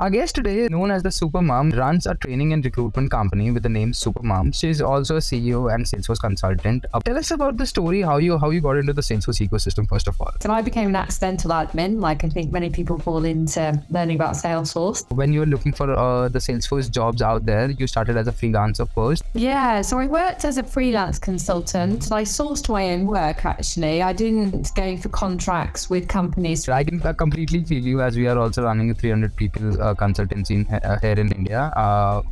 Our guest today, known as the Supermum, runs a training and recruitment company with the name Supermums. She's also a CEO and Salesforce consultant. Tell us about the story, how you got into the Salesforce ecosystem, first of all. So I became an accidental admin, like I think many people fall into learning about Salesforce. When you were looking for the Salesforce jobs out there, you started as a freelancer first. Yeah, so I worked as a freelance consultant. I sourced my own work, actually. I didn't go for contracts with companies. I can completely feel you, as we are also running a 300 people consultancy here in India,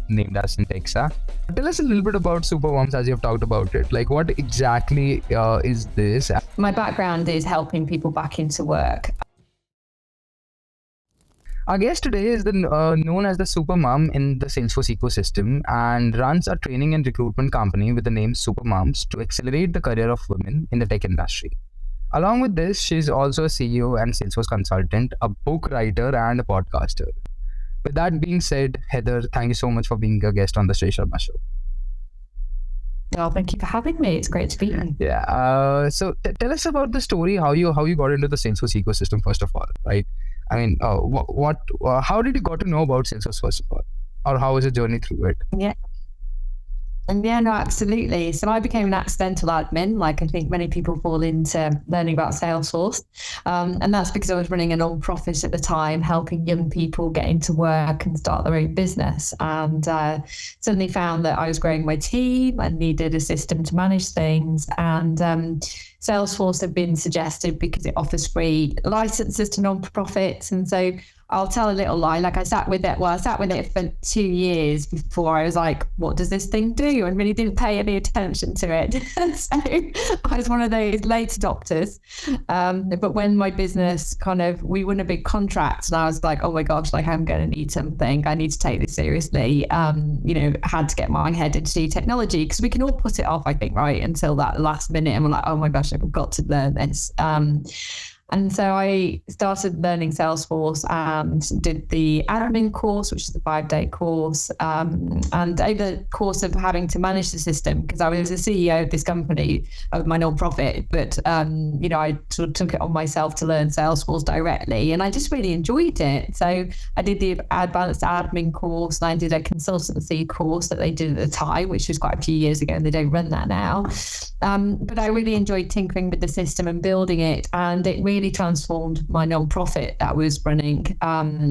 named as Syntexa. Tell us a little bit about Supermums, as you've talked about it. Like, what exactly is this? My background is helping people back into work. Our guest today is known as the Supermum in the Salesforce ecosystem and runs a training and recruitment company with the name Supermums to accelerate the career of women in the tech industry. Along with this, she's also a CEO and Salesforce consultant, a book writer, and a podcaster. With that being said, Heather, thank you so much for being a guest on the Shrey Sharma Show. Well, thank you for having me. It's great to be here. Yeah. So tell us about the story, how you got into the Salesforce ecosystem, first of all, right? I mean, how did you got to know about Salesforce, first of all? Or how was your journey through it? Yeah, no, absolutely. So I became an accidental admin, like I think many people fall into learning about Salesforce. And that's because I was running a non-profit at the time, helping young people get into work and start their own business. And suddenly found that I was growing my team and needed a system to manage things. And Salesforce had been suggested because it offers free licenses to non-profits. And so I'll tell a little lie. Like I sat with it for 2 years before I was like, what does this thing do? And really didn't pay any attention to it. So I was one of those late adopters. But when my business we won a big contract and I was like, oh my gosh, like I'm going to need something. I need to take this seriously. Had to get my head into technology because we can all put it off, I think, right? Until that last minute. And we're like, oh my gosh, I've got to learn this. And so I started learning Salesforce and did the admin course, which is a 5-day course. And over the course of having to manage the system, because I was the CEO of this company, of my non-profit, but, I sort of took it on myself to learn Salesforce directly. And I just really enjoyed it. So I did the advanced admin course and I did a consultancy course that they did at the time, which was quite a few years ago and they don't run that now. But I really enjoyed tinkering with the system and building it. And it really transformed my non-profit that was running.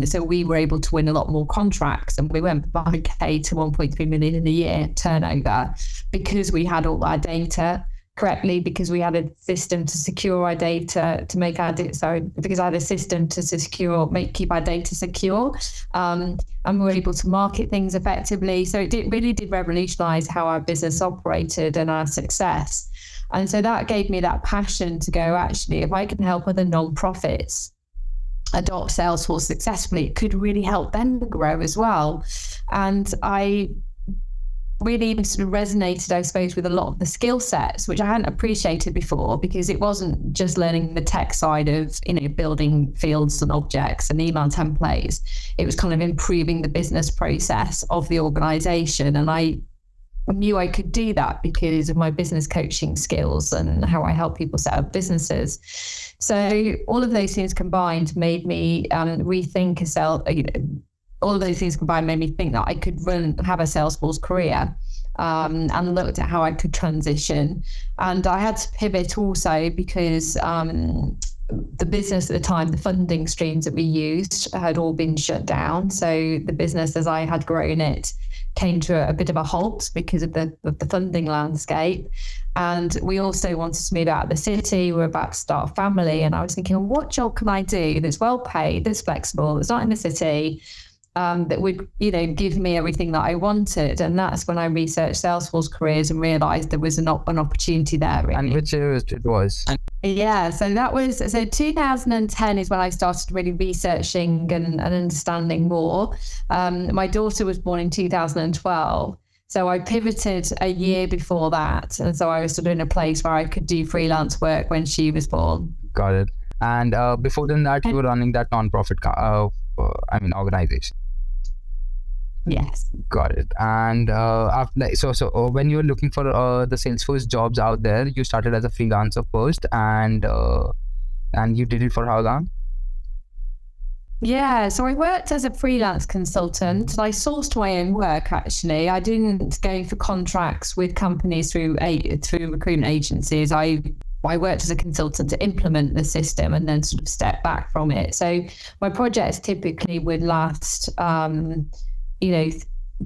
So we were able to win a lot more contracts and we went from 5K to 1.3 million in a year turnover because we had all our data correctly, because we had a system to secure our data, to make our because I had a system to keep our data secure. And we were able to market things effectively. So it really did revolutionize how our business operated and our success. And so that gave me that passion to go, actually, if I can help other non-profits adopt Salesforce successfully, it could really help them grow as well. And I really sort of resonated, I suppose, with a lot of the skill sets, which I hadn't appreciated before, because it wasn't just learning the tech side of, building fields and objects and email templates. It was kind of improving the business process of the organization. And I knew I could do that because of my business coaching skills and how I help people set up businesses. So all of those things combined made me rethink all of those things combined made me think that I could have a Salesforce career, and looked at how I could transition. And I had to pivot also because the business at the time, the funding streams that we used had all been shut down. So the business, as I had grown it, came to a bit of a halt because of the funding landscape. And we also wanted to move out of the city. We were about to start a family. And I was thinking, well, what job can I do that's well paid, that's flexible, that's not in the city, that would, give me everything that I wanted. And that's when I researched Salesforce careers and realized there was an opportunity there. Really. And which year it was? Yeah, so 2010 is when I started really researching and understanding more. My daughter was born in 2012. So I pivoted a year before that. And so I was sort of in a place where I could do freelance work when she was born. Got it. And before that, you were running that non-profit organization. Yes. Got it. And when you were looking for the Salesforce jobs out there, you started as a freelancer first, and you did it for how long? Yeah, so I worked as a freelance consultant. I sourced my own work. Actually, I didn't go for contracts with companies through recruitment agencies. I worked as a consultant to implement the system and then sort of step back from it. So my projects typically would last,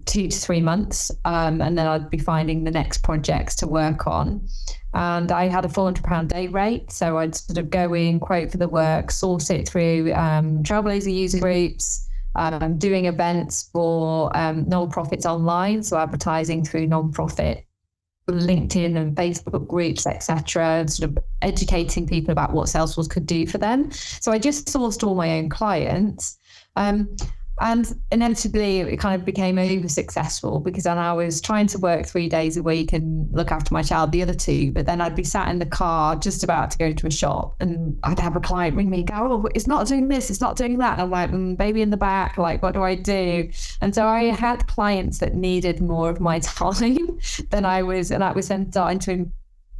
2 to 3 months, and then I'd be finding the next projects to work on. And I had a £400 day rate, so I'd sort of go in, quote for the work, source it through Trailblazer user groups, doing events for non-profits online, so advertising through non-profit LinkedIn and Facebook groups, etc., sort of educating people about what Salesforce could do for them. So I just sourced all my own clients. And inevitably, it kind of became over successful because then I was trying to work 3 days a week and look after my child the other 2. But then I'd be sat in the car just about to go to a shop and I'd have a client ring me and go, oh, it's not doing this, it's not doing that. And I'm like, baby in the back, like, what do I do? And so I had clients that needed more of my time than I was. And that was then starting to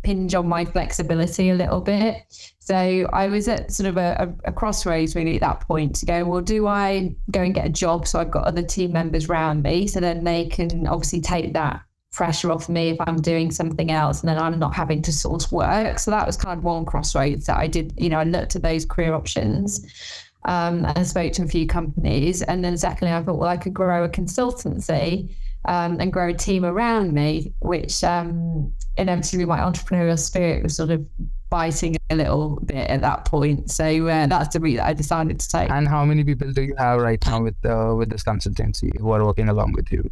impinge on my flexibility a little bit. So I was at sort of a crossroads really at that point to go, well, do I go and get a job so I've got other team members around me so then they can obviously take that pressure off me if I'm doing something else and then I'm not having to source work. So that was kind of one crossroads that I did, I looked at those career options and spoke to a few companies. And then secondly, I thought, well, I could grow a consultancy and grow a team around me, which inevitably my entrepreneurial spirit was sort of biting a little bit at that point. So that's the route that I decided to take. And how many people do you have right now with this consultancy who are working along with you?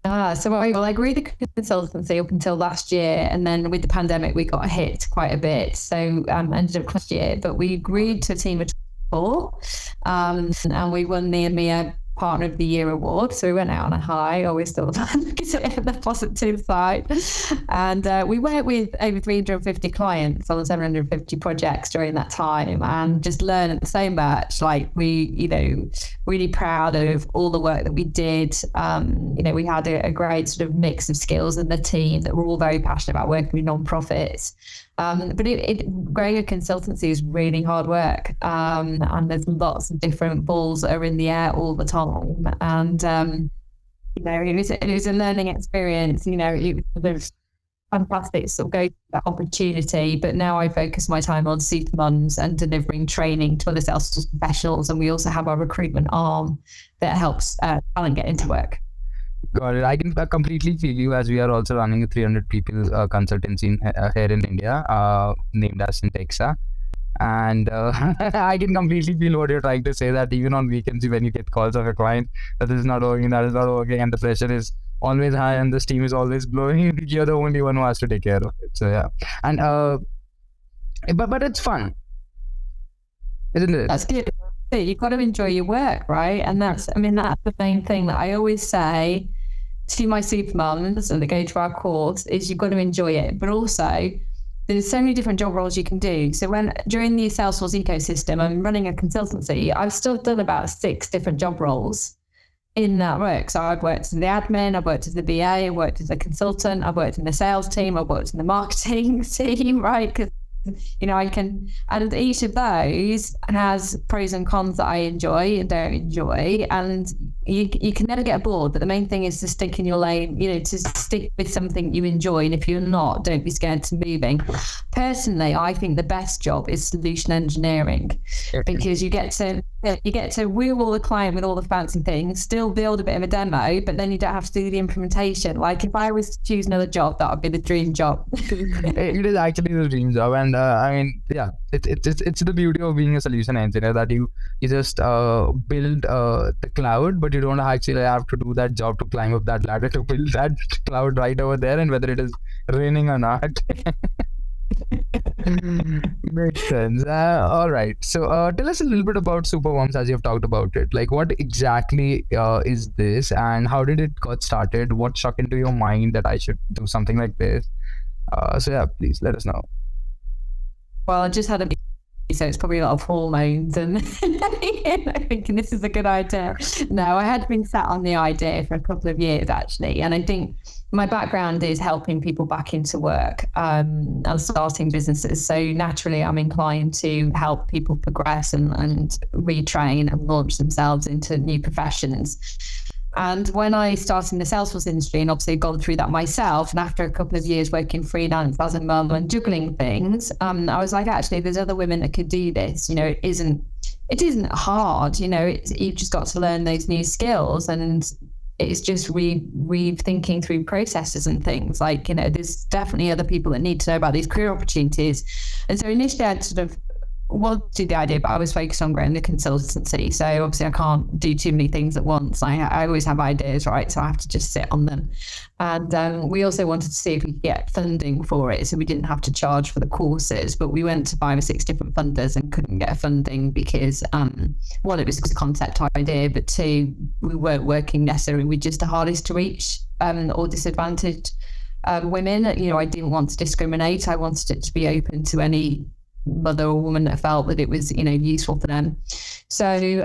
So I grew the consultancy up until last year, and then with the pandemic we got hit quite a bit. So ended up last year, but we grew to a team of 4, and we won the EMEA Partner of the Year award. So we went out on a high. I always thought the positive side. And we worked with over 350 clients on 750 projects during that time, and just learned so much. Like we, really proud of all the work that we did. We had a great sort of mix of skills in the team that were all very passionate about working with non-profits. But growing a consultancy is really hard work, and there's lots of different balls that are in the air all the time. And it was a learning experience. It was fantastic to sort of go through that opportunity. But now I focus my time on Supermums and delivering training to other Salesforce professionals, and we also have our recruitment arm that helps talent get into work. Got it. I can completely feel you, as we are also running a 300 people consultancy here in India, named as Syntexa. And I can completely feel what you're trying to say, that even on weekends when you get calls of a client that this is not working, that is not working, and the pressure is always high and the steam is always blowing, you're the only one who has to take care of it. So yeah. And but it's fun, isn't it? That's good. You've got to enjoy your work, right? And that's the main thing that I always say to my Supermums and that go to our course is you've got to enjoy it. But also, there's so many different job roles you can do. So during the Salesforce ecosystem, I'm running a consultancy, I've still done about 6 different job roles in that work. So I've worked as the admin, I've worked as the BA, I worked as a consultant, I've worked in the sales team, I've worked in the marketing team, right? Because I can, and each of those has pros and cons that I enjoy and don't enjoy, and you can never get bored. But the main thing is to stick in your lane, to stick with something you enjoy, and if you're not, don't be scared to moving. Personally, I think the best job is solution engineering, because you get to woo all the client with all the fancy things, still build a bit of a demo, but then you don't have to do the implementation. Like if I was to choose another job, that would be the dream job. It is actually the dream job, and it's the beauty of being a solution engineer, that you just build the cloud, but you don't actually have to do that job to climb up that ladder to build that cloud right over there, and whether it is raining or not. Makes sense. All right. So tell us a little bit about Supermums, as you've talked about it. Like, what exactly is this, and how did it got started? What struck into your mind that I should do something like this? So yeah, please let us know. Well, I just had a so it's probably a lot of hormones and thinking this is a good idea. No, I had been sat on the idea for a couple of years actually, and I think my background is helping people back into work and starting businesses. So naturally, I'm inclined to help people progress and retrain and launch themselves into new professions. And when I started in the Salesforce industry, and obviously gone through that myself, and after a couple of years working freelance as a mum and juggling things, I was like, actually, there's other women that could do this. It isn't hard. You've just got to learn those new skills, and it's just rethinking through processes and things. Like, there's definitely other people that need to know about these career opportunities. And so initially, I'd sort of wanted to do the idea, but I was focused on growing the consultancy. So obviously I can't do too many things at once. I always have ideas, right? So I have to just sit on them. And we also wanted to see if we could get funding for it. So we didn't have to charge for the courses, but we went to 5 or 6 different funders and couldn't get funding because, one, it was a concept idea, but 2, we weren't working necessarily with just the hardest to reach or disadvantaged women. I didn't want to discriminate. I wanted it to be open to any mother or woman that felt that it was, useful for them. So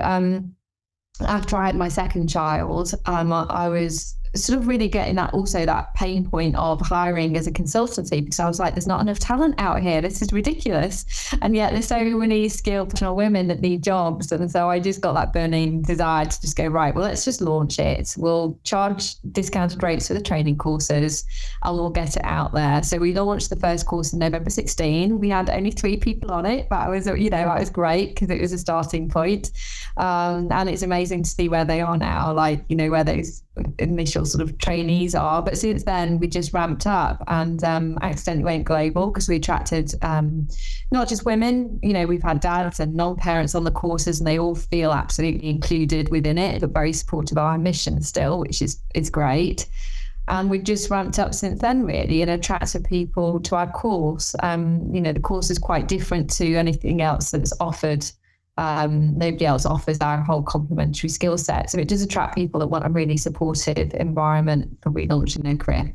after I had my second child, I was sort of really getting that pain point of hiring as a consultancy, because I was like, there's not enough talent out here. This is ridiculous. And yet there's so many skilled professional women that need jobs. And so I just got that burning desire to just go, right, well, let's just launch it. We'll charge discounted rates for the training courses and we'll get it out there. So we launched the first course in November 16. We had only 3 people on it, but that was great because it was a starting point. And it's amazing to see where they are now, where those initial sort of trainees are. But since then we just ramped up and accidentally went global because we attracted not just women, we've had dads and non-parents on the courses, and they all feel absolutely included within it, but very supportive of our mission still, which is great. And we've just ramped up since then, really, and attracted people to our course. The course is quite different to anything else that's offered. Nobody else offers our whole complementary skill set. So it does attract people that want a really supportive environment for relaunching their career.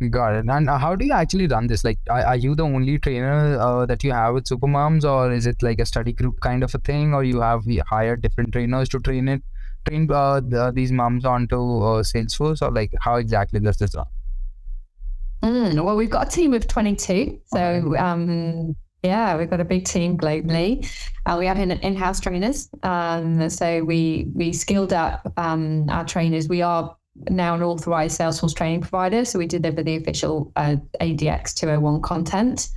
Got it. And how do you actually run this? Like, are you the only trainer that you have with Supermums, or is it like a study group kind of a thing, or you have hired different trainers to train these mums onto Salesforce, or like how exactly does this run? Well, we've got a team of 22. So yeah, we've got a big team globally. We have in-house trainers. So we skilled up our trainers. We are now an authorized Salesforce training provider. So we deliver the official ADX 201 content.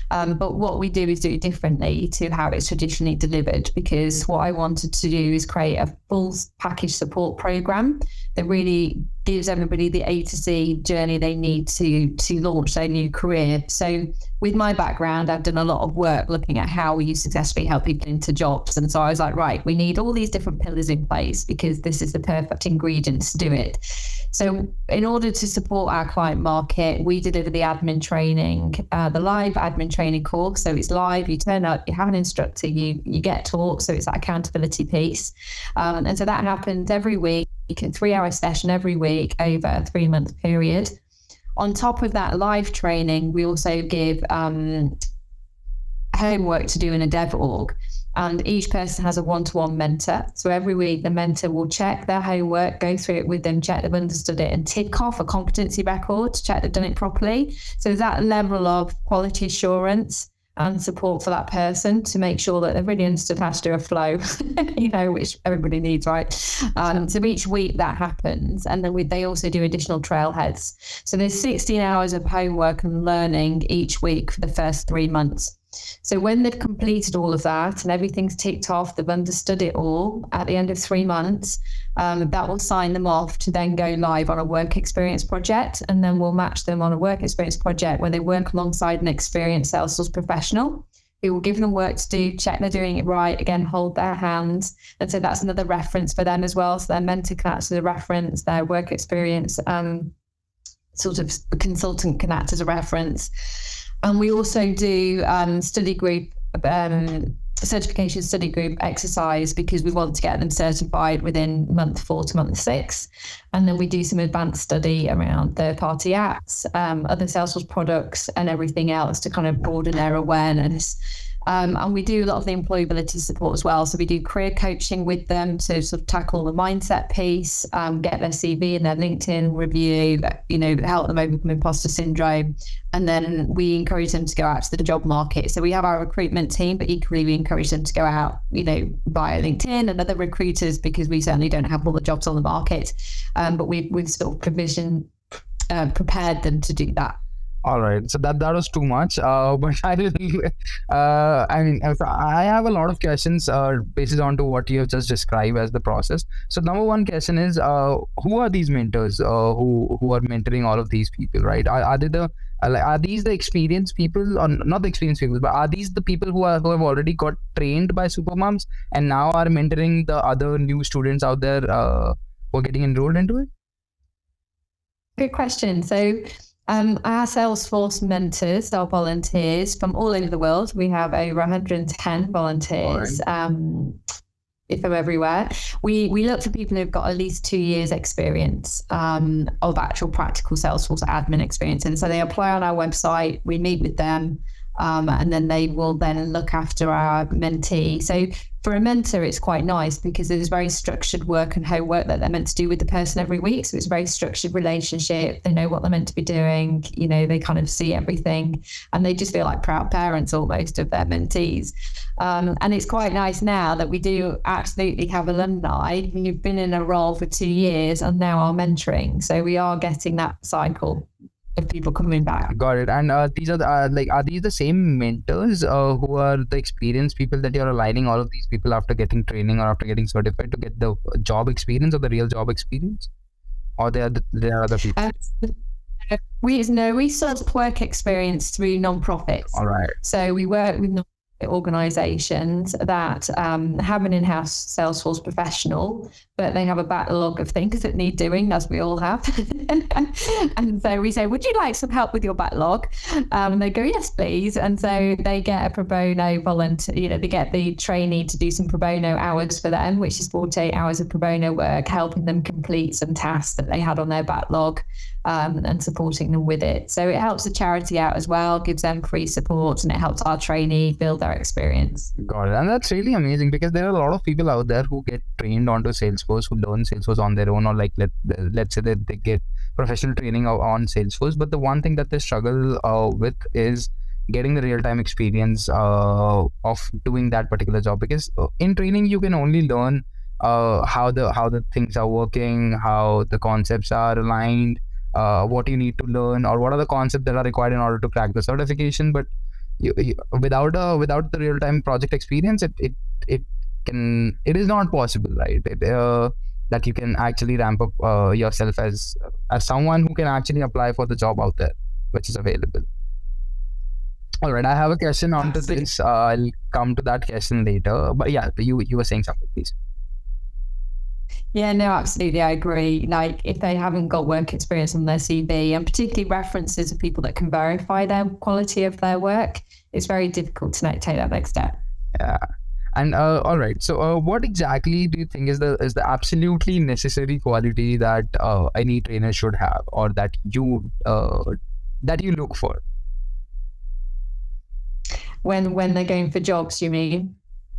But what we do is do it differently to how it's traditionally delivered, because what I wanted to do is create a full package support program that really gives everybody the A to Z journey they need to launch their new career. So with my background, I've done a lot of work looking at how you successfully help people into jobs. And so I was like, right, we need all these different pillars in place because this is the perfect ingredients to do it. So in order to support our client market, we deliver the admin training, the live admin training course. So it's live, you turn up, you have an instructor, you get taught. So it's that accountability piece. And so that happens every week, a 3-hour session every week over a 3-month period. On top of that live training, we also give homework to do in a dev org. And each person has a one-to-one mentor. So every week, the mentor will check their homework, go through it with them, check they've understood it, and tick off a competency record to check they've done it properly. So that level of quality assurance and support for that person to make sure that they've really understood how to do a flow, which everybody needs, right? So each week that happens. And then they also do additional trailheads. So there's 16 hours of homework and learning each week for the first 3 months. So when they've completed all of that and everything's ticked off, they've understood it all at the end of 3 months, that will sign them off to then go live on a work experience project. And then we'll match them on a work experience project where they work alongside an experienced Salesforce professional who will give them work to do, check they're doing it right, again, hold their hands. And so that's another reference for them as well. So their mentor can act as a reference, their work experience sort of consultant can act as a reference. And we also do study group, certification study group exercise because we want to get them certified within month 4 to month 6. And then we do some advanced study around third-party apps, other Salesforce products and everything else to kind of broaden their awareness. And we do a lot of the employability support as well. So we do career coaching with them to sort of tackle the mindset piece, get their CV and their LinkedIn review, help them overcome imposter syndrome. And then we encourage them to go out to the job market. So we have our recruitment team, but equally we encourage them to go out, via LinkedIn and other recruiters, because we certainly don't have all the jobs on the market. But we've sort of prepared them to do that. All right, so that was too much. But I have a lot of questions based on to what you have just described as the process. So number one question is, who are these mentors who are mentoring all of these people, right? Are these the experienced people, or not the experienced people, but are these the people who have already got trained by Supermums and now are mentoring the other new students out there who are getting enrolled into it? Good question. So our Salesforce mentors are volunteers from all over the world. We have over 110 volunteers from everywhere. We look for people who've got at least 2 years experience of actual practical Salesforce admin experience. And so they apply on our website, we meet with them, and then they will then look after our mentee. So for a mentor, it's quite nice because there's very structured work and homework that they're meant to do with the person every week. So it's a very structured relationship. They know what they're meant to be doing. They kind of see everything, and they just feel like proud parents almost of their mentees. And it's quite nice now that we do absolutely have alumni who've been in a role for 2 years and now are mentoring. So we are getting that cycle of people coming back. Got it. And these are are these the same mentors who are the experienced people that you're aligning all of these people after getting training or after getting certified to get the job experience or the real job experience, or there are other people? We sort of work experience through non-profits. All right. So we work with organizations that have an in-house Salesforce professional, but they have a backlog of things that need doing, as we all have. And so we say, would you like some help with your backlog? And they go, yes, please. And so they get a pro bono volunteer, they get the trainee to do some pro bono hours for them, which is 48 hours of pro bono work, helping them complete some tasks that they had on their backlog, and supporting them with it. So it helps the charity out as well, gives them free support, and it helps our trainee build their experience. Got it. And that's really amazing, because there are a lot of people out there who get trained onto Salesforce, who learn Salesforce on their own, or let's say that they get professional training on Salesforce. But the one thing that they struggle with is getting the real-time experience of doing that particular job, because in training you can only learn how the things are working, how the concepts are aligned, what you need to learn, or what are the concepts that are required in order to crack the certification. But without the real-time project experience, it is not possible, right? That you can actually ramp up yourself as someone who can actually apply for the job out there which is available. All right, I have a question onto this. I'll come to that question later. But yeah, you were saying something, please. Yeah, no, absolutely. I agree. Like, if they haven't got work experience on their CV, and particularly references of people that can verify their quality of their work, it's very difficult to take that next step. Yeah. And all right. So what exactly do you think is the absolutely necessary quality that any trainer should have, or that you look for? When they're going for jobs, you mean?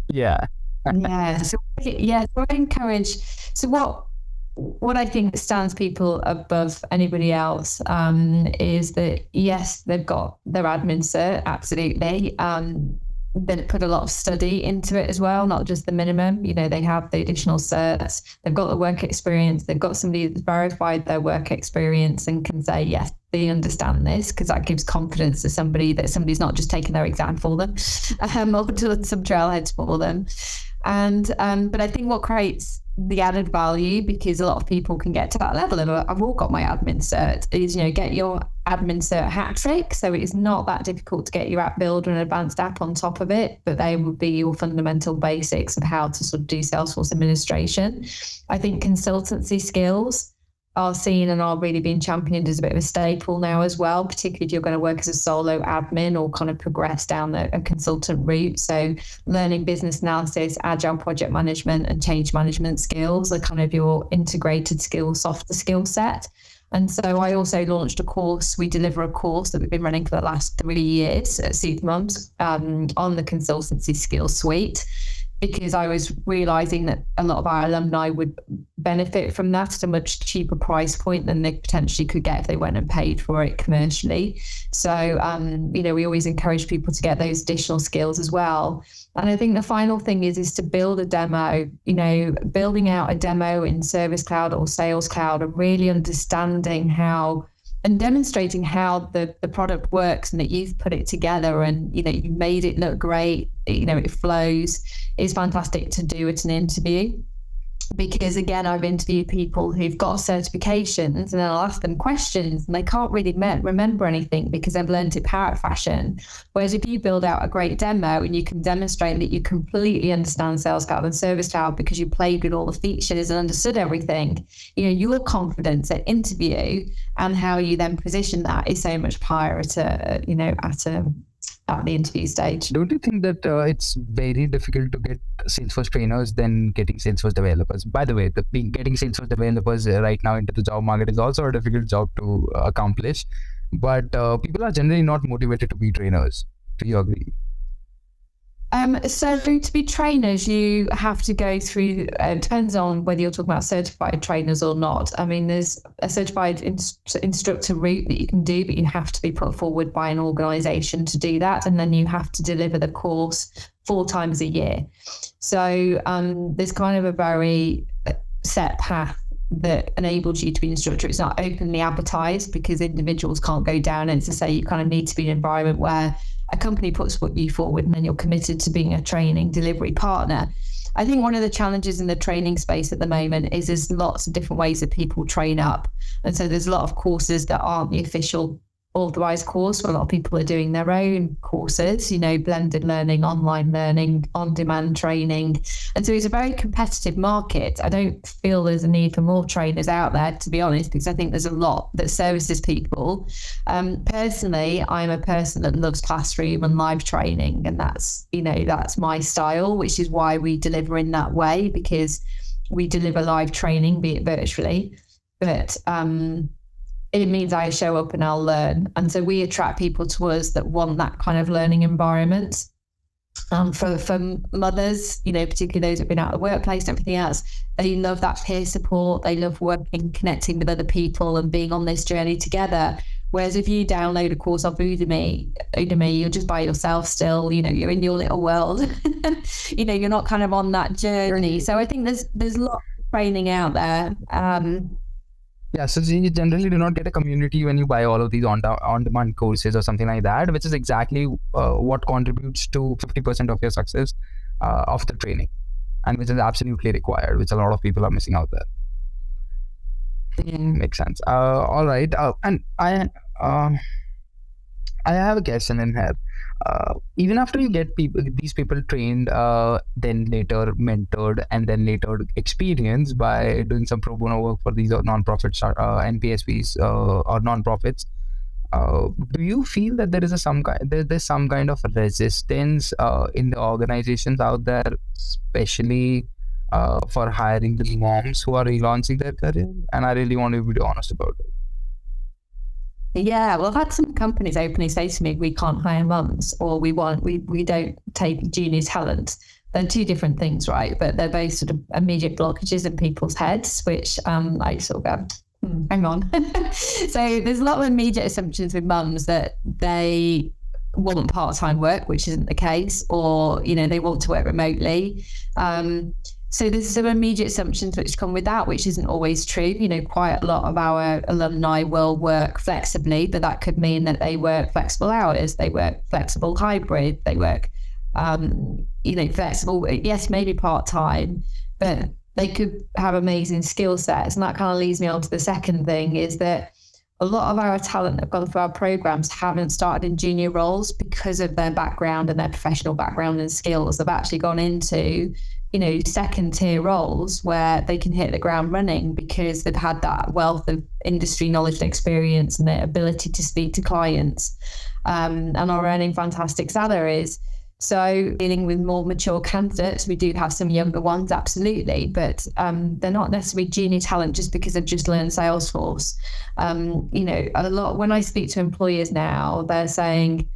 Yeah. Yeah. So I encourage. So what I think stands people above anybody else is that, yes, they've got their admin cert, absolutely. They put a lot of study into it as well, not just the minimum. They have the additional certs, they've got the work experience, they've got somebody that's verified their work experience and can say, yes, they understand this, because that gives confidence to somebody that somebody's not just taking their exam for them, or doing some trailheads for them. And but I think what creates the added value, because a lot of people can get to that level of, I've all got my admin cert, is get your admin cert hat trick. So it's not that difficult to get your app builder and advanced app on top of it, but they would be your fundamental basics of how to sort of do Salesforce administration. I think consultancy skills are seen and are really being championed as a bit of a staple now as well, particularly if you're going to work as a solo admin or kind of progress down a consultant route. So learning business analysis, agile project management, and change management skills are kind of your integrated skills, softer skill set. And so I also launched a course. We deliver a course that we've been running for the last 3 years at Supermums on the consultancy skills suite, because I was realizing that a lot of our alumni would benefit from that at a much cheaper price point than they potentially could get if they went and paid for it commercially. So, we always encourage people to get those additional skills as well. And I think the final thing is to build a demo, building out a demo in Service Cloud or Sales Cloud, and really understanding how and demonstrating how the product works and that you've put it together and, you made it look great, it flows, is fantastic to do at an interview. Because again, I've interviewed people who've got certifications and then I'll ask them questions and they can't really remember anything because they've learned it parrot fashion. Whereas if you build out a great demo and you can demonstrate that you completely understand Sales Cloud and Service Cloud because you played with all the features and understood everything, your confidence at interview and how you then position that is so much higher at the interview stage. Don't you think that it's very difficult to get Salesforce trainers than getting Salesforce developers? By the way, getting Salesforce developers right now into the job market is also a difficult job to accomplish, but people are generally not motivated to be trainers. Do you agree? So to be trainers, you have to go through, depends on whether you're talking about certified trainers or not. I mean, there's a certified instructor route that you can do, but you have to be put forward by an organisation to do that. And then you have to deliver the course 4 times a year. So there's kind of a very set path that enables you to be an instructor. It's not openly advertised because individuals can't go down. And to say you kind of need to be in an environment where a company puts you forward and then you're committed to being a training delivery partner. I think one of the challenges in the training space at the moment is there's lots of different ways that people train up. And so there's a lot of courses that aren't the official authorized course. A lot of people are doing their own courses, blended learning, online learning, on-demand training. And so it's a very competitive market. I don't feel there's a need for more trainers out there, to be honest, because I think there's a lot that services people. Personally, I'm a person that loves classroom and live training, and that's my style, which is why we deliver in that way, because we deliver live training, be it virtually, but it means I show up and I'll learn. And so we attract people to us that want that kind of learning environment. For mothers, particularly those who've been out of the workplace and everything else, they love that peer support. They love working, connecting with other people and being on this journey together. Whereas if you download a course off Udemy, you're just by yourself still, you're in your little world. You're not kind of on that journey. So I think there's lots of training out there. Yeah, so you generally do not get a community when you buy all of these on-demand courses or something like that, which is exactly what contributes to 50% of your success of the training, and which is absolutely required, which a lot of people are missing out there. Makes sense. All right. And I have a question in here. Even after you get these people trained, then later mentored, and then later experienced by doing some pro bono work for these non-profits, NPSPs or non-profits, do you feel that there's some kind of resistance in the organizations out there, especially for hiring the moms who are relaunching their career? And I really want to be honest about it. Yeah, well, I've had some companies openly say to me, we can't hire mums, or we don't take junior talent. They're 2 different things, right? But they're both sort of immediate blockages in people's heads, which I sort of go, hang on. So there's a lot of immediate assumptions with mums that they want part-time work, which isn't the case, or, they want to work remotely. So there's some immediate assumptions which come with that, which isn't always true. Quite a lot of our alumni will work flexibly, but that could mean that they work flexible hours, they work flexible hybrid, they work, flexible, yes, maybe part-time, but they could have amazing skill sets. And that kind of leads me on to the second thing, is that a lot of our talent that have gone through our programs haven't started in junior roles because of their background and their professional background and skills. They've actually gone into second tier roles where they can hit the ground running because they've had that wealth of industry knowledge and experience and their ability to speak to clients, and are earning fantastic salaries. So dealing with more mature candidates, we do have some younger ones, absolutely, but they're not necessarily junior talent just because they've just learned Salesforce. A lot, when I speak to employers now, they're saying,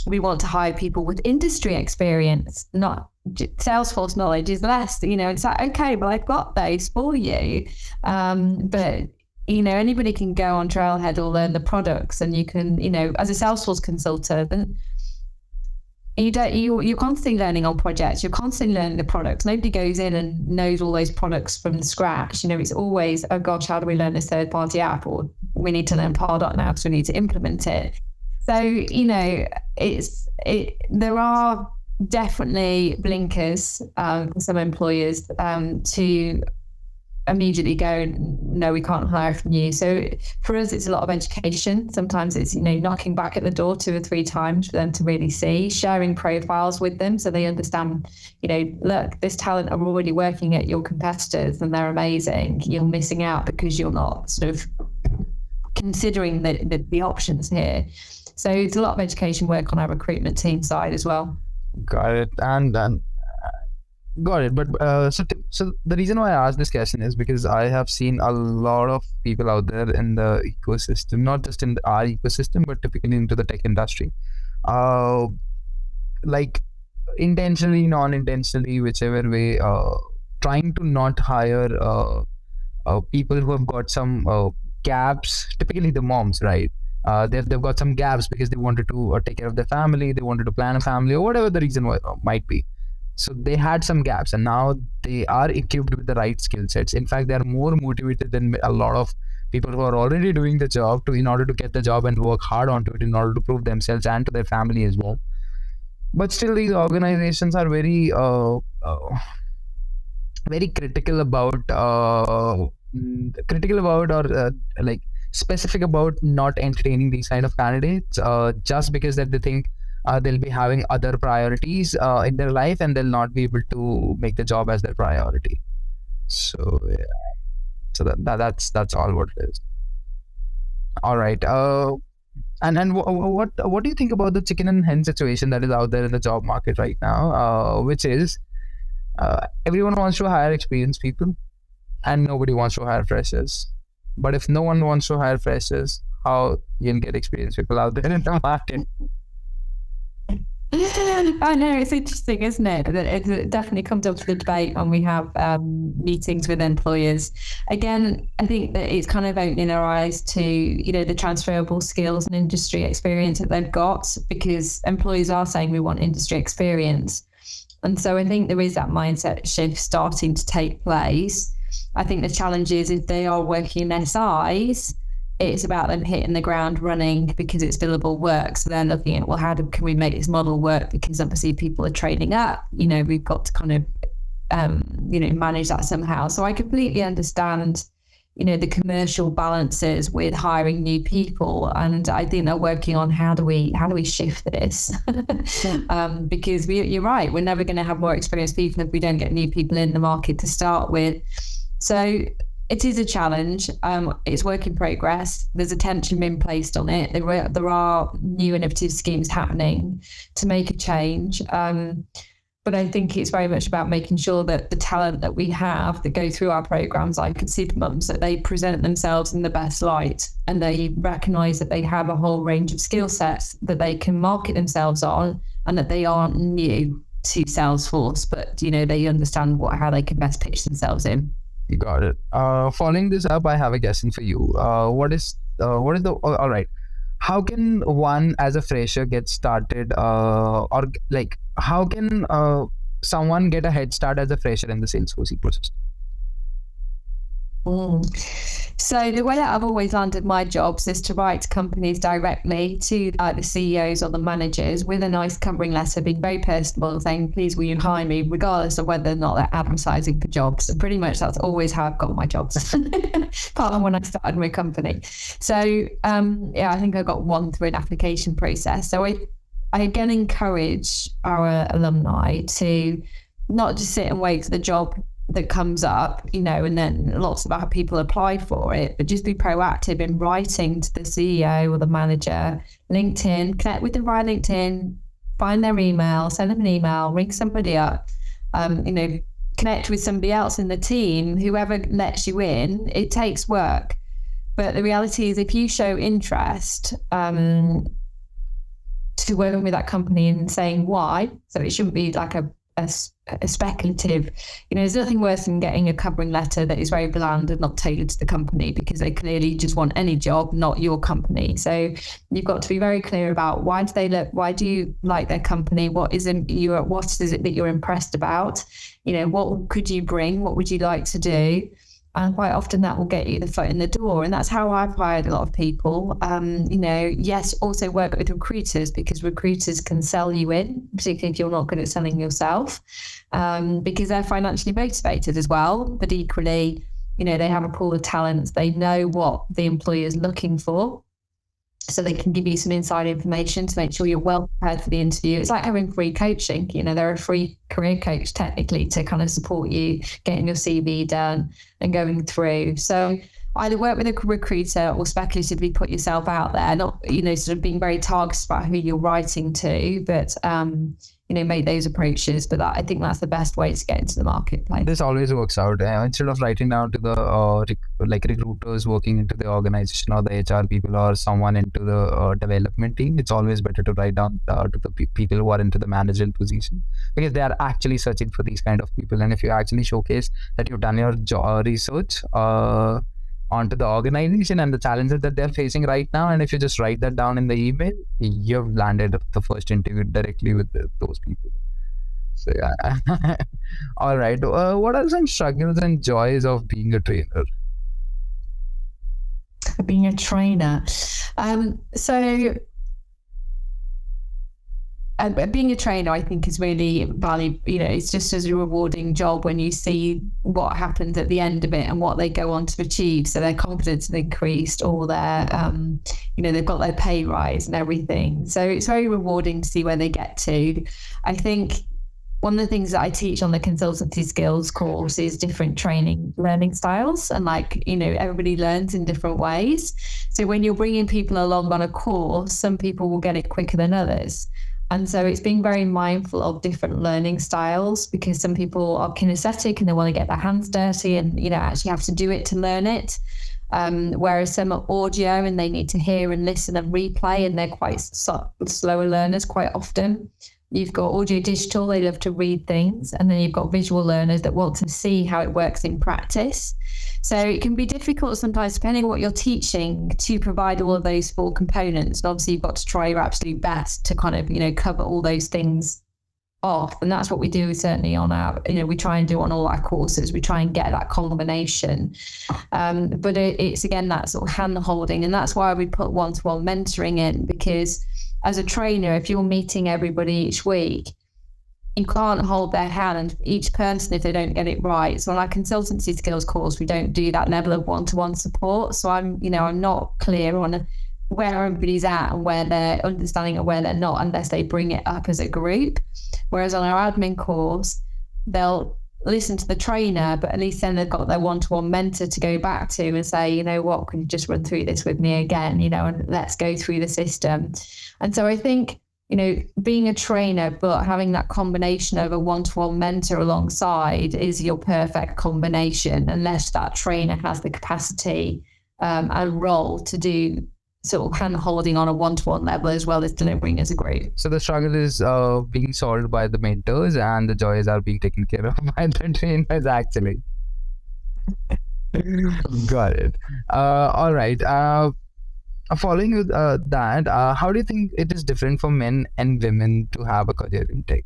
we want to hire people with industry experience, not Salesforce knowledge is less. It's like, okay, well, I've got those for you. But anybody can go on Trailhead or learn the products, and you can, as a Salesforce consultant, you're constantly learning on projects. You're constantly learning the products. Nobody goes in and knows all those products from scratch. It's always, oh gosh, how do we learn this third-party app? Or we need to learn Pardot now, so we need to implement it. So, there are definitely blinkers for some employers to immediately go, no, we can't hire from you. So for us, it's a lot of education. Sometimes it's, knocking back at the door 2 or 3 times for them to really see, sharing profiles with them so they understand, look, this talent are already working at your competitors and they're amazing. You're missing out because you're not sort of considering the options here. So it's a lot of education work on our recruitment team side as well. Got it. And got it. But so the reason why I asked this question is because I have seen a lot of people out there in the ecosystem, not just in our ecosystem, but typically into the tech industry, like intentionally, non-intentionally, whichever way, trying to not hire people who have got some gaps, typically the moms, right? They've got some gaps because they wanted to take care of their family, they wanted to plan a family, or whatever the reason might be. So they had some gaps, and now they are equipped with the right skill sets. In fact, they are more motivated than a lot of people who are already doing the job in order to get the job and work hard onto it in order to prove themselves and to their family as well. But still, these organizations are very critical about or like specific about not entertaining these kind of candidates just because that they think they'll be having other priorities in their life and they'll not be able to make the job as their priority. So yeah. So that's all what it is. All right. And what do you think about the chicken and hen situation that is out there in the job market right now? Which is everyone wants to hire experienced people and nobody wants to hire freshers. But if no one wants to hire freshers, how you can get experienced people out there in the market? I know, it's interesting, isn't it? It definitely comes up to the debate when we have meetings with employers. Again, I think that it's kind of opening our eyes to, the transferable skills and industry experience that they've got, because employers are saying we want industry experience. And so I think there is that mindset shift starting to take place. I think the challenge is if they are working in SIs, it's about them hitting the ground running because it's billable work. So they're looking at, well, can we make this model work? Because obviously people are trading up, we've got to kind of, manage that somehow. So I completely understand, the commercial balances with hiring new people. And I think they're working on how do we shift this? Because you're right, we're never going to have more experienced people if we don't get new people in the market to start with. So it is a challenge. It's work in progress. There's attention being placed on it. There are new innovative schemes happening to make a change. But I think it's very much about making sure that the talent that we have that go through our programs, like Supermums, that they present themselves in the best light and they recognize that they have a whole range of skill sets that they can market themselves on, and that they aren't new to Salesforce, but they understand how they can best pitch themselves in. You got it. Following this up, I have a question for you. All right. How can one as a fresher get started, or like how can someone get a head start as a fresher in the Salesforce ecosystem? So the way that I've always landed my jobs is to write to companies directly, to the CEOs or the managers, with a nice covering letter, being very personable, saying, please will you hire me, regardless of whether or not they're advertising for jobs. And pretty much that's always how I've got my jobs, apart from when I started my company. So I think I got one through an application process. So I again encourage our alumni to not just sit and wait for the job that comes up, and then lots of other people apply for it, but just be proactive in writing to the CEO or the manager, LinkedIn, connect with them via LinkedIn, find their email, send them an email, ring somebody up, connect with somebody else in the team, whoever lets you in. It takes work. But the reality is, if you show interest to working with that company and saying why, so it shouldn't be like a speculative, there's nothing worse than getting a covering letter that is very bland and not tailored to the company, because they clearly just want any job, not your company. So you've got to be very clear about why do you like their company? What is it that you're impressed about? What could you bring? What would you like to do? And quite often that will get you the foot in the door. And that's how I've hired a lot of people. Yes, also work with recruiters, because recruiters can sell you in, particularly if you're not good at selling yourself, because they're financially motivated as well. But equally, they have a pool of talents. They know what the employer is looking for. So they can give you some inside information to make sure you're well prepared for the interview. It's like having free coaching. They're a free career coach technically to kind of support you getting your CV done and going through. So either work with a recruiter or speculatively put yourself out there, not, sort of being very targeted about who you're writing to, but, make those approaches. But I think that's the best way to get into the marketplace. This always works out. Instead of writing down to the recruiters working into the organization or the HR people or someone into the development team, it's always better to write down to the people who are into the managerial position, because they are actually searching for these kind of people. And if you actually showcase that you've done your research onto the organization and the challenges that they're facing right now, and if you just write that down in the email, you've landed the first interview directly with those people. So yeah. All right. What are some struggles and joys of being a trainer? Being a trainer. Being a trainer, I think, is really valuable. It's just as a rewarding job when you see what happens at the end of it and what they go on to achieve. So their confidence has increased, or their, they've got their pay rise and everything. So it's very rewarding to see where they get to. I think one of the things that I teach on the consultancy skills course is different learning styles. And everybody learns in different ways. So when you're bringing people along on a course, some people will get it quicker than others. And so it's being very mindful of different learning styles, because some people are kinesthetic and they want to get their hands dirty and, actually have to do it to learn it. Whereas some are audio and they need to hear and listen and replay, and they're quite slower learners quite often. You've got audio digital, they love to read things. And then you've got visual learners that want to see how it works in practice. So it can be difficult sometimes, depending on what you're teaching, to provide all of those four components. And obviously you've got to try your absolute best to kind of, cover all those things off. And that's what we do certainly on our, we try and do on all our courses. We try and get that combination. But it's again, that sort of hand holding. And that's why we put one-to-one mentoring in, because as a trainer, if you're meeting everybody each week, you can't hold their hand, each person, if they don't get it right. So on our consultancy skills course, we don't do that level of one-to-one support. So I'm not clear on where everybody's at and where they're understanding and where they're not, unless they bring it up as a group. Whereas on our admin course, they'll listen to the trainer, but at least then they've got their one-to-one mentor to go back to and say, what, can you just run through this with me again, and let's go through the system. And so I think, being a trainer, but having that combination of a one-to-one mentor alongside is your perfect combination, unless that trainer has the capacity and role to do sort of hand holding on a one-to-one level as well as delivering as a group. So the struggle is being solved by the mentors, and the joys are being taken care of by the trainers, actually. Got it. All right. Following with that, how do you think it is different for men and women to have a career intake?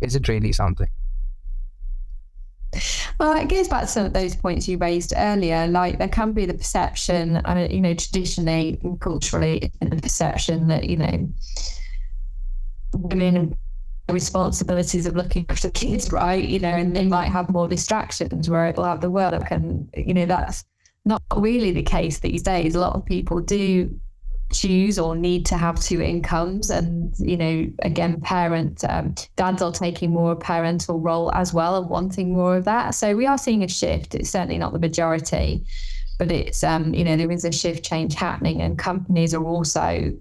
Is it really something? Well, it goes back to some of those points you raised earlier. Like, there can be the perception, traditionally and culturally, the perception that, women have responsibilities of looking after kids, right? And they might have more distractions where it'll have the work. And, that's not really the case these days. A lot of people do choose or need to have two incomes, and again, dads are taking more parental role as well and wanting more of that. So we are seeing a shift. It's certainly not the majority, but it's there is a shift change happening, and companies are also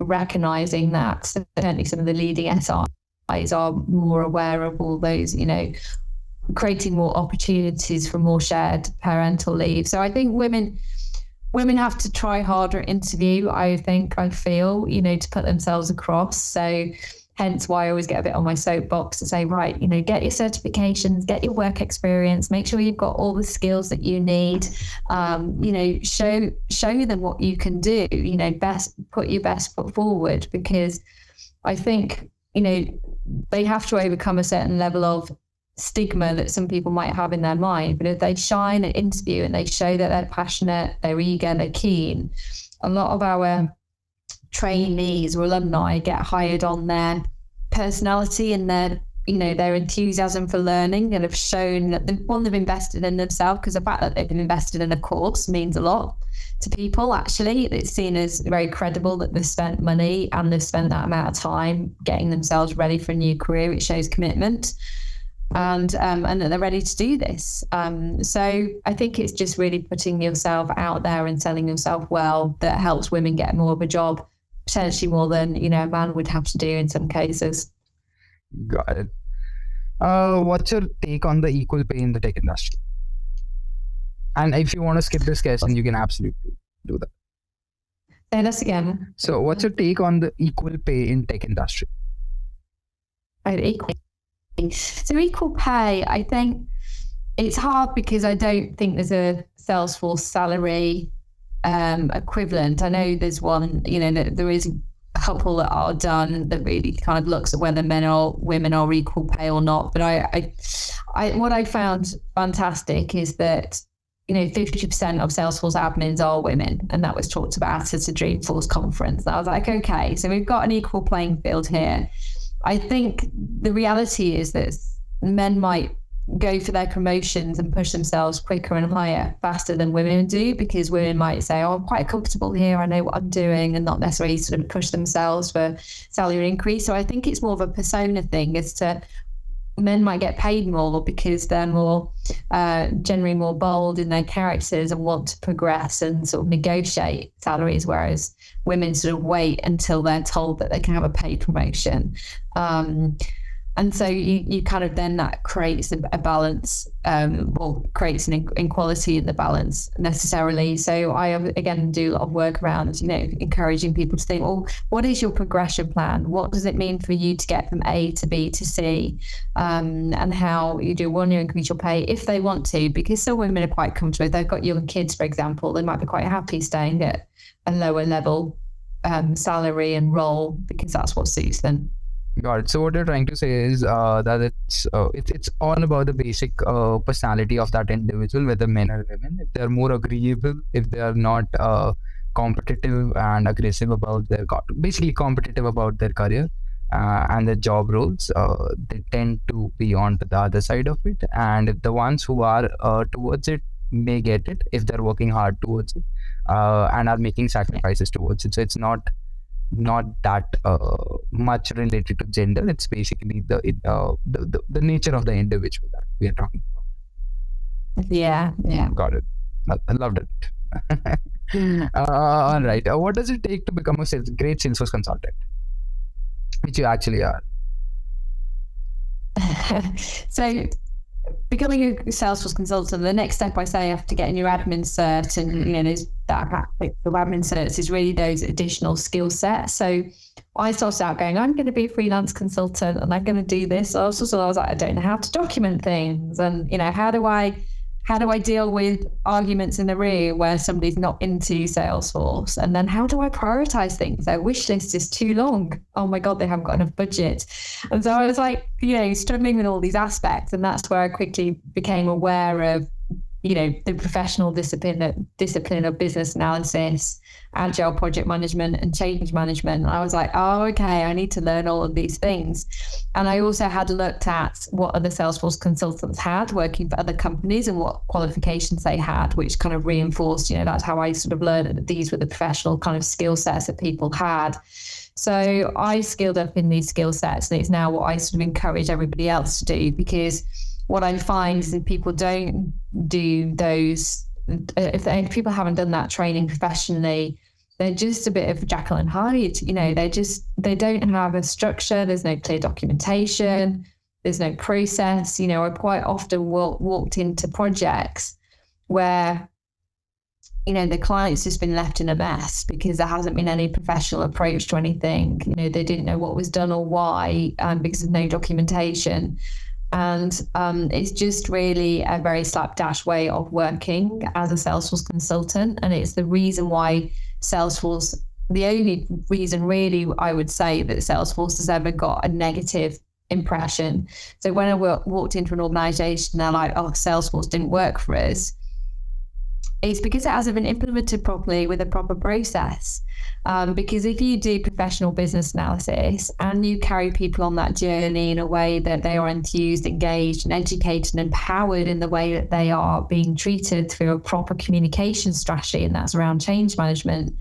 recognizing that certainly some of the leading SIs are more aware of all those, creating more opportunities for more shared parental leave. So I think women have to try harder at interview, I feel, to put themselves across. So hence why I always get a bit on my soapbox to say, right, get your certifications, get your work experience, make sure you've got all the skills that you need, show them what you can do, put your best foot forward, because I think, they have to overcome a certain level of stigma that some people might have in their mind. But if they shine at interview and they show that they're passionate, they're eager, they're keen, a lot of our trainees or alumni get hired on their personality and their enthusiasm for learning, and have shown that they've invested in themselves, because the fact that they've been invested in a course means a lot to people. Actually, it's seen as very credible that they've spent money and they've spent that amount of time getting themselves ready for a new career. It shows commitment and that they're ready to do this. So I think it's just really putting yourself out there and selling yourself well that helps women get more of a job, potentially more than a man would have to do in some cases. Got it. What's your take on the equal pay in the tech industry? And if you want to skip this question, you can absolutely do that. Say this again. So what's your take on the equal pay in tech industry? So equal pay, I think it's hard because I don't think there's a Salesforce salary equivalent. I know there's one, that there is a couple that are done that really kind of looks at whether men or women are equal pay or not. But I what I found fantastic is that 50% of Salesforce admins are women, and that was talked about at a Dreamforce conference. And I was like, okay, so we've got an equal playing field here. I think the reality is that men might go for their promotions and push themselves quicker and higher faster than women do, because women might say, oh, I'm quite comfortable here, I know what I'm doing, and not necessarily sort of push themselves for salary increase. So I think it's more of a persona thing as to men might get paid more because they're more generally more bold in their characters and want to progress and sort of negotiate salaries, whereas women sort of wait until they're told that they can have a paid promotion. And so you kind of then that creates a balance, or creates an inequality in the balance necessarily. So I, again, do a lot of work around, encouraging people to think, well, what is your progression plan? What does it mean for you to get from A to B to C? And how you do 1 year increase your pay if they want to, because some women are quite comfortable. If they've got young kids, for example, they might be quite happy staying at a lower level salary and role because that's what suits them. Got it. So what you're trying to say is that it's all about the basic personality of that individual, whether men or women. If they're more agreeable, if they are not competitive and aggressive about basically competitive about their career and their job roles, they tend to be on to the other side of it. And the ones who are towards it may get it if they're working hard towards it and are making sacrifices towards it. So it's not that much related to gender. It's basically the nature of the individual that we are talking about. Yeah. Got it. I loved it. All right. What does it take to become a great Salesforce consultant, which you actually are? So becoming a Salesforce consultant, the next step I say after getting your admin cert, and there's that aspect of admin certs is really those additional skill sets. So I started out going, I'm going to be a freelance consultant and I'm going to do this. I was like, I don't know how to document things, and how do I deal with arguments in the room where somebody's not into Salesforce? And then how do I prioritize things? Their wish list is too long. Oh my God, they haven't got enough budget. And so I was like, struggling with all these aspects. And that's where I quickly became aware of, the professional discipline of business analysis, agile project management, and change management. And I was like, oh, okay, I need to learn all of these things. And I also had looked at what other Salesforce consultants had working for other companies and what qualifications they had, which kind of reinforced, that's how I sort of learned that these were the professional kind of skill sets that people had. So I skilled up in these skill sets, and it's now what I sort of encourage everybody else to do, because what I find is that people don't do those, if people haven't done that training professionally, they're just a bit of Jekyll and Hyde. They don't have a structure. There's no clear documentation. There's no process. I quite often walked into projects where, the client's just been left in a mess because there hasn't been any professional approach to anything. They didn't know what was done or why, because of no documentation. And it's just really a very slapdash way of working as a Salesforce consultant. And it's the reason why Salesforce, the only reason really I would say that Salesforce has ever got a negative impression. So when I walked into an organization, they're like, oh, Salesforce didn't work for us. It's because it hasn't been implemented properly with a proper process. Because if you do professional business analysis and you carry people on that journey in a way that they are enthused, engaged, and educated and empowered in the way that they are being treated through a proper communication strategy, and that's around change management,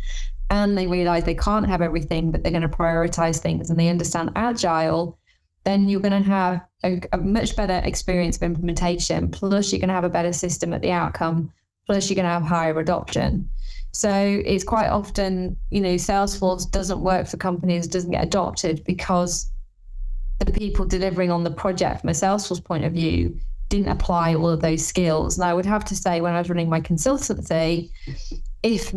and they realize they can't have everything, but they're going to prioritize things, and they understand agile, then you're going to have a much better experience of implementation. Plus, you're going to have a better system at the outcome. Plus, you're going to have higher adoption. So it's quite often, Salesforce doesn't work for companies, doesn't get adopted because the people delivering on the project from a Salesforce point of view didn't apply all of those skills. And I would have to say, when I was running my consultancy, if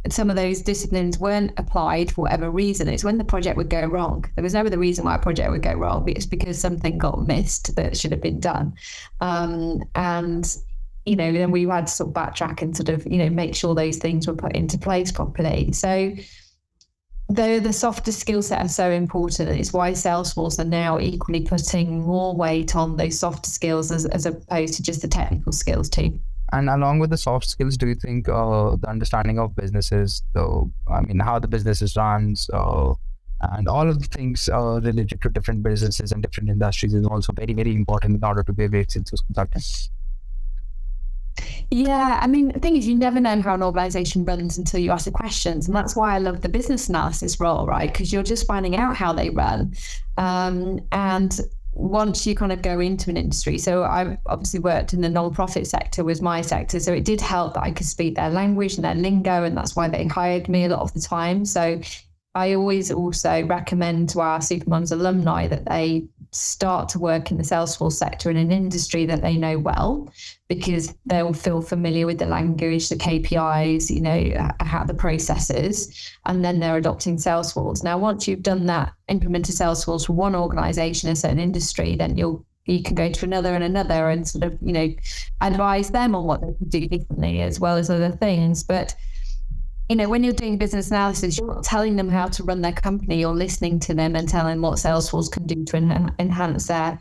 some of those disciplines weren't applied for whatever reason, it's when the project would go wrong. There was never the reason why a project would go wrong. It's because something got missed that should have been done. Then we had to sort of backtrack and sort of, make sure those things were put into place properly. So the softer skill set are so important. It's why Salesforce are now equally putting more weight on those softer skills as opposed to just the technical skills too. And along with the soft skills, do you think the understanding of businesses, how the businesses runs, and all of the things related to different businesses and different industries is also very, very important in order to be a great Salesforce consultant? Yeah, the thing is, you never know how an organization runs until you ask the questions. And that's why I love the business analysis role, right? Because you're just finding out how they run. And once you kind of go into an industry, so I obviously worked in the non-profit sector, was my sector. So it did help that I could speak their language and their lingo. And that's why they hired me a lot of the time. So I always also recommend to our Supermums alumni that they start to work in the Salesforce sector in an industry that they know well, because they'll feel familiar with the language, the KPIs, how the processes, and then they're adopting Salesforce. Now, once you've done that, implemented Salesforce for one organization, a certain industry, then you can go to another and sort of, advise them on what they can do differently as well as other things. But when you're doing business analysis, you're not telling them how to run their company. You're listening to them and telling what Salesforce can do to enhance their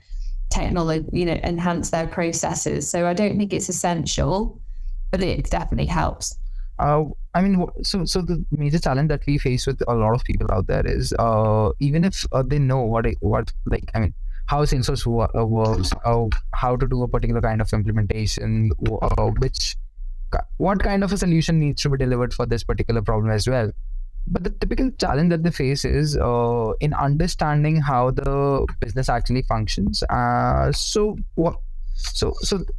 technology, enhance their processes. So I don't think it's essential, but it definitely helps. So the major challenge that we face with a lot of people out there is even if they know how Salesforce works, how to do a particular kind of implementation, what kind of a solution needs to be delivered for this particular problem as well. But the typical challenge that they face is in understanding how the business actually functions. So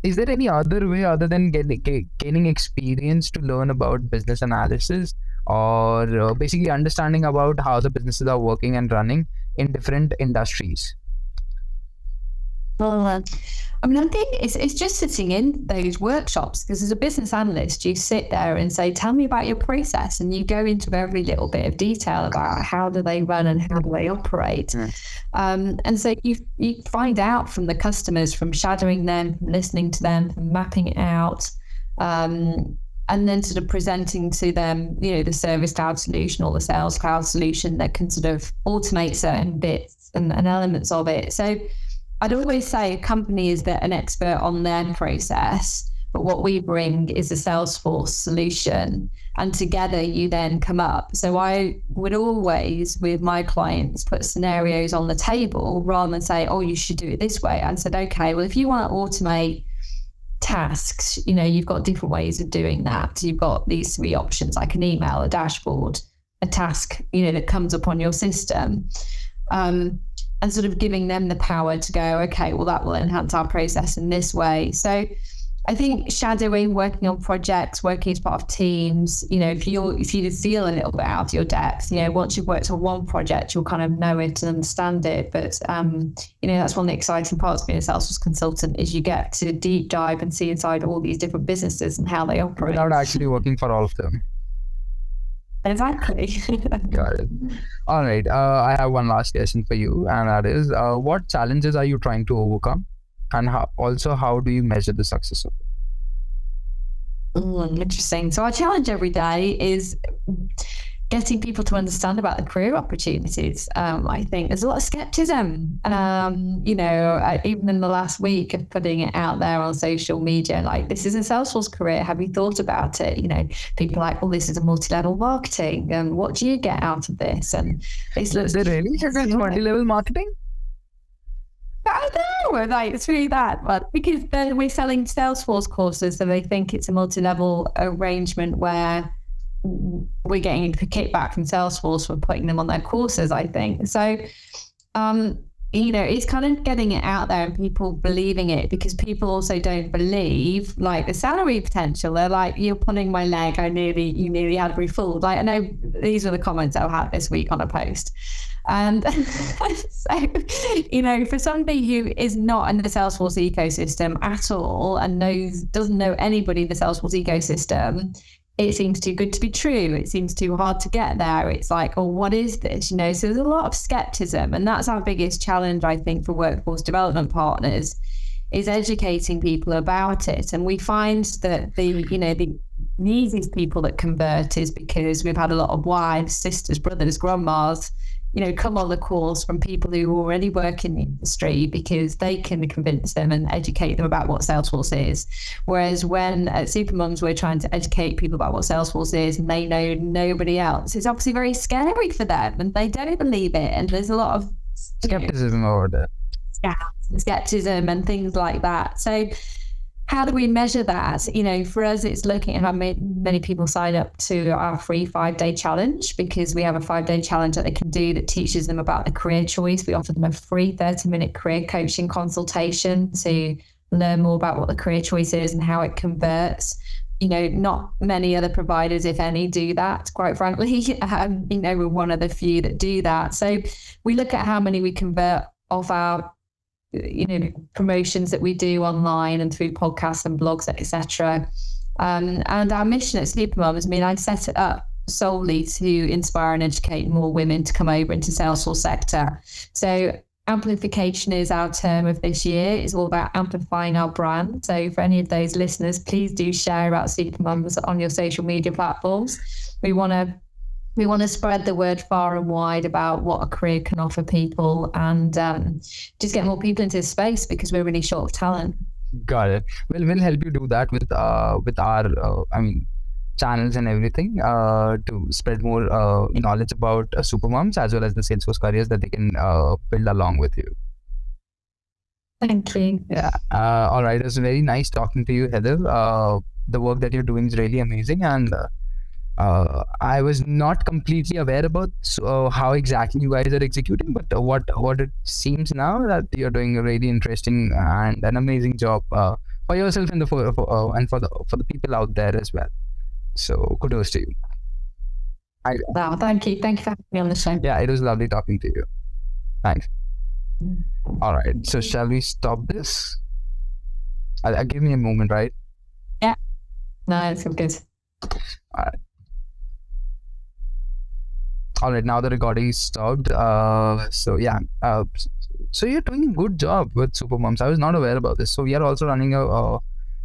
is there any other way other than gaining experience to learn about business analysis, or basically understanding about how the businesses are working and running in different industries? I think it's just sitting in those workshops, because as a business analyst, you sit there and say, tell me about your process. And you go into every little bit of detail about how do they run and how do they operate. And so you find out from the customers, from shadowing them, from listening to them, from mapping it out, and then sort of presenting to them, the Service Cloud solution or the Sales Cloud solution that can sort of automate certain bits and elements of it. So I'd always say a company is an expert on their process, but what we bring is a Salesforce solution, and together you then come up. So I would always, with my clients, put scenarios on the table rather than say, oh, you should do it this way. I said, okay, well, if you want to automate tasks, you've got different ways of doing that. You've got these three options, like an email, a dashboard, a task, that comes up on your system. And sort of giving them the power to go, okay, well, that will enhance our process in this way. So I think shadowing, working on projects, working as part of teams, if you feel a little bit out of your depth, once you've worked on one project, you'll kind of know it and understand it. But, that's one of the exciting parts of being a Salesforce consultant is you get to deep dive and see inside all these different businesses and how they operate. Without actually working for all of them. Exactly. Got it. All right. I have one last question for you, and that is, what challenges are you trying to overcome? And how do you measure the success of it? Interesting. So our challenge every day is getting people to understand about the career opportunities. I think there's a lot of skepticism, even in the last week of putting it out there on social media, like, this is a Salesforce career. Have you thought about it? People are like, well, this is a multi-level marketing. And what do you get out of this? And is it really multi-level marketing? I don't know, like, it's really that, but because we're selling Salesforce courses, so they think it's a multi-level arrangement where we're getting the kickback from Salesforce for putting them on their courses, I think. So, it's kind of getting it out there and people believing it, because people also don't believe, like, the salary potential. They're like, you're pulling my leg. You nearly had me fooled. Like, I know these are the comments I've had this week on a post. And so, for somebody who is not in the Salesforce ecosystem at all and doesn't know anybody in the Salesforce ecosystem, it seems too good to be true. It seems too hard to get there. It's like, oh, what is this? So there's a lot of skepticism, and that's our biggest challenge, I think, for workforce development partners, is educating people about it. And we find that the easiest people that convert is because we've had a lot of wives, sisters, brothers, grandmas, come on the course from people who already work in the industry, because they can convince them and educate them about what Salesforce is. Whereas when at Supermums, we're trying to educate people about what Salesforce is and they know nobody else, it's obviously very scary for them and they don't believe it. And there's a lot of skepticism over that. Yeah, skepticism and things like that. So how do we measure that? For us, it's looking at how many people sign up to our free 5-day challenge, because we have a 5-day challenge that they can do that teaches them about the career choice. We offer them a free 30-minute career coaching consultation to learn more about what the career choice is and how it converts. Not many other providers, if any, do that, quite frankly. We're one of the few that do that. So we look at how many we convert off our promotions that we do online and through podcasts and blogs, etc. And our mission at Supermums, I set it up solely to inspire and educate more women to come over into Salesforce sector. So amplification is our term of this year. It's all about amplifying our brand. So for any of those listeners, please do share about Supermums on your social media platforms. We want to spread the word far and wide about what a career can offer people, and just get more people into this space, because we're really short of talent. Got it. Well, we'll help you do that with our channels and everything, to spread more knowledge about Supermums as well as the Salesforce careers that they can build along with you. Thank you. Yeah. All right. It was very nice talking to you, Heather. The work that you're doing is really amazing, and I was not completely aware about how exactly you guys are executing, but what it seems now that you're doing a really interesting and an amazing job for yourself and for the people out there as well. So kudos to you. Wow, thank you for having me on the show. Yeah, it was lovely talking to you. Thanks. All right, so shall we stop this? Give me a moment, right? Yeah. No, it's good. All right, now the recording is stopped. So you're doing a good job with Supermums. I was not aware about this. So we are also running a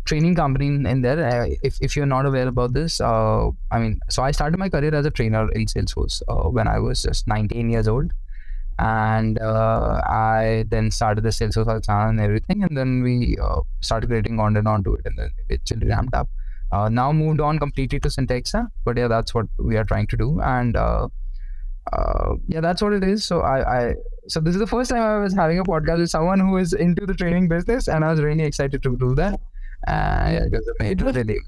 training company in there. If you're not aware about this, so I started my career as a trainer in Salesforce when I was just 19 years old. And I then started the Salesforce channel and everything. And then we started creating content onto it, and then eventually ramped up. Now moved on completely to Syntexa. But yeah, that's what we are trying to do. And that's what it is. So so this is the first time I was having a podcast with someone who is into the training business, and I was really excited to do that. It was really.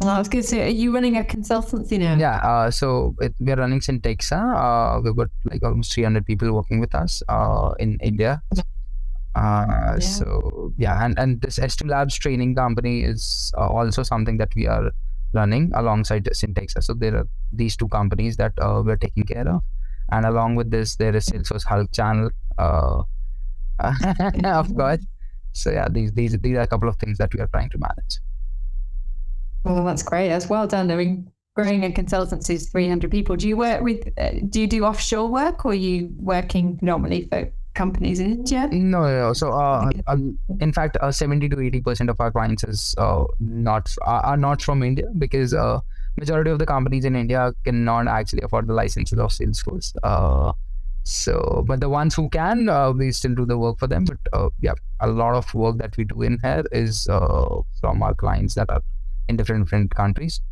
I was going to say, are you running a consultancy now? Yeah. So we are running Syntexa. We've got like almost 300 people working with us in India. So yeah, and this S2 Labs training company is also something that we are running alongside Syntex. So there are these two companies that we're taking care of, and along with this, there is Salesforce Hulk channel, of course. So yeah, these are a couple of things that we are trying to manage. Well, that's great. That's well done. I mean, growing a consultancy is 300 people. Do you work with? Do you do offshore work, or are you working predominantly for companies in India? No. So, in fact, 70 to 80% of our clients is are not from India, because majority of the companies in India cannot actually afford the licenses of Salesforce. So, but the ones who can, we still do the work for them. But yeah, a lot of work that we do in here is from our clients that are in different countries,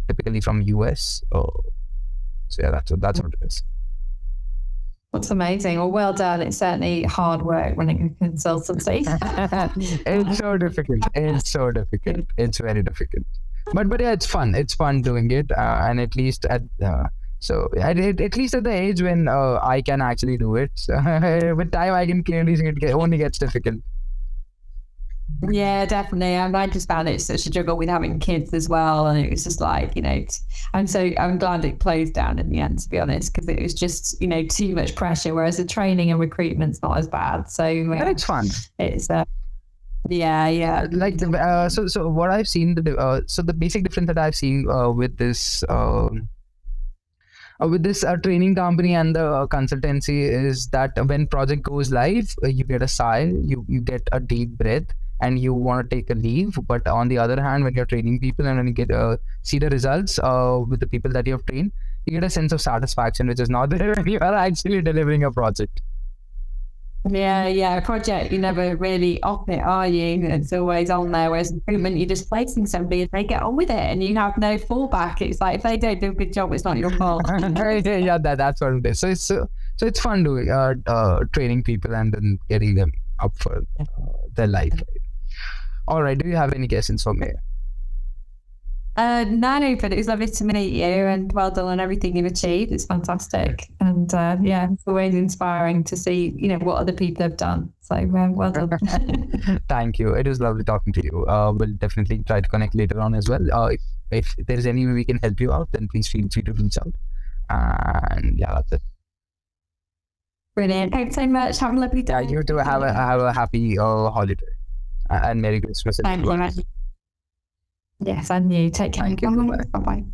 typically from US. So yeah, that's what it is. That's amazing. Well done. It's certainly hard work running a consultancy. It's so difficult. It's very difficult. But yeah, it's fun. It's fun doing it, and at least at least at the age when I can actually do it. So, with time, I can clearly see it only gets difficult. Yeah, definitely. I just found it such a juggle with having kids as well, and it was just like, I'm glad it closed down in the end, to be honest, because it was just too much pressure. Whereas the training and recruitment's not as bad, so it's fun. It's yeah. Like so what I've seen, the basic difference that I've seen with this training company and the consultancy is that when project goes live, you get a sigh, you get a deep breath, and you want to take a leave. But on the other hand, when you're training people and when you get see the results with the people that you have trained, you get a sense of satisfaction, which is not there when you are actually delivering a project. Yeah, a project, you never really off it, are you? It's always on there. Whereas recruitment, you're just placing somebody and they get on with it, and you have no fallback. It's like, if they don't do a good job, it's not your fault. Yeah, that's what it is. So it's fun doing training people and then getting them up for their life. Right? All right. Do you have any questions for me? No, but it was lovely to meet you, and well done on everything you've achieved. It's fantastic, and it's always inspiring to see what other people have done. So well done. Thank you. It was lovely talking to you. We'll definitely try to connect later on as well. If there's any way we can help you out, then please feel free to reach out. And yeah, that's it. Brilliant. Thanks so much. Have a lovely day. Yeah, you too. Have a happy holiday and Merry Christmas. Thank you. Yes, and you. Take care. Thank you. Bye-bye. Bye-bye.